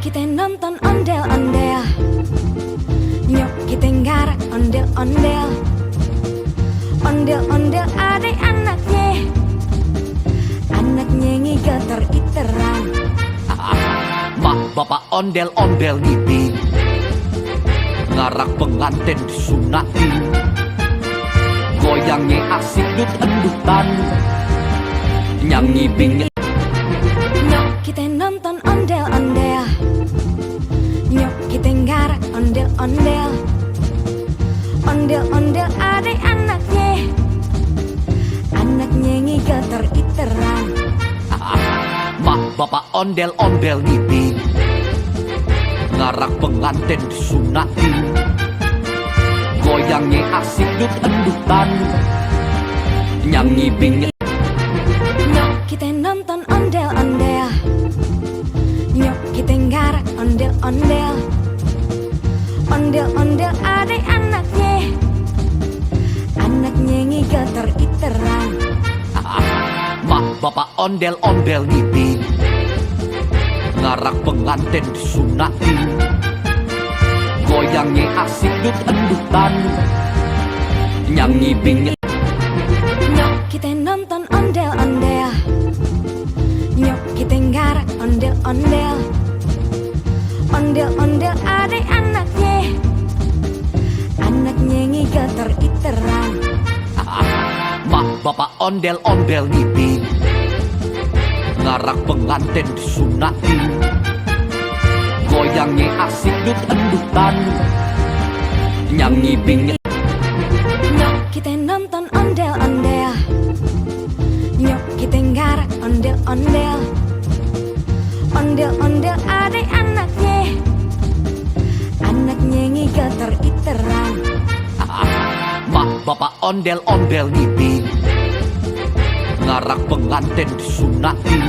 kita nonton ondel-ondel, nyok kita nggarak ondel-ondel. Ondel-ondel ada anaknya, anaknya ngigater iteran. Mak bapak ondel-ondel ngiping, ngarak pengantin disunatin, goyangnya asik dut-endutan, nyanyi bing. Nyok kita nonton ondel-ondel, nyok kita nggarak ondel-ondel. Ondel-ondel ada anaknya, anaknya ngigater iteran. Mak bapak ondel-ondel ngiping, ngarak pengantin disunatin, goyangnya asik dut-endutan, nyanyi bing. Nyok kita nonton ondel-ondel, nyok kita nggarak ondel-ondel. Ondel-ondel ada anaknya, anaknya ngigater iteran. Mak bapak ondel-ondel ngiping, ngarak pengantin disunatin, goyangnya asik dut-endutan, nyanyi bing. Nyok kita nonton ondel-ondel, nyok kita nggarak ondel-ondel. Ondel-ondel ada anaknya, anaknya ngigater iteran. Mak bapak ondel-ondel ngiping, ngarak pengantin disunatin, goyangnya asik dut-endutan, nyanyi bing. Nyok kita nonton ondel-ondel, nyok kita nggarak ondel-ondel. Ondel-ondel ada anaknya, anaknya ngigater iteran. Mak bapak ondel-ondel ngiping, ngarak pengantin disunatin,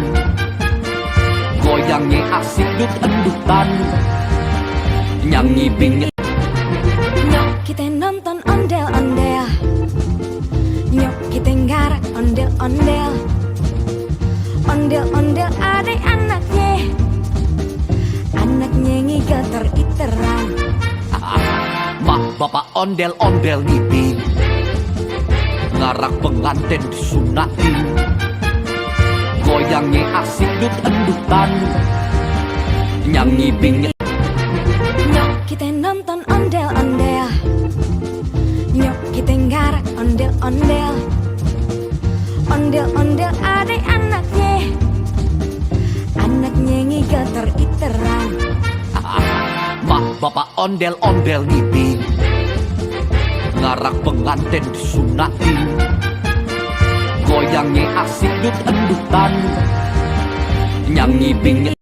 goyangnya asik dut-endutan, nyanyi bing. Nyok kita nonton ondel-ondel, nyok kita nggarak ondel-ondel. Ondel-ondel ada anaknya, anaknya ngigater iteran. Mak bapak ondel-ondel ngiping, ngarak pengantin disunatin, goyangnya asik dut-endutan, nyanyi bing. Nyok kita nonton ondel-ondel, nyok kita nggarak ondel-ondel. Ondel-ondel ada anaknya, anaknya ngigater iteran. Mak bapak ondel-ondel ngiping, ngarak pengantin disunatin, goyangnya asik dut-endutan, nyanyi bing.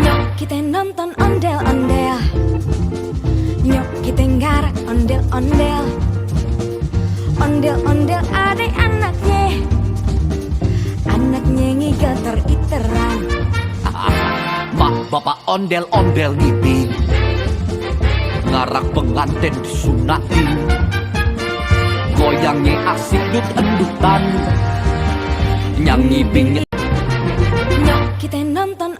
Nyok kita nonton ondel-ondel, nyok kita nggarak ondel-ondel. Ondel-ondel ada anaknya, anaknya ngigater iteran. Mak bapak ondel-ondel ngiping, ngarak pengantin disunatin, goyangnya asik dut-endutan, nyanyi bing. Nyok kita nonton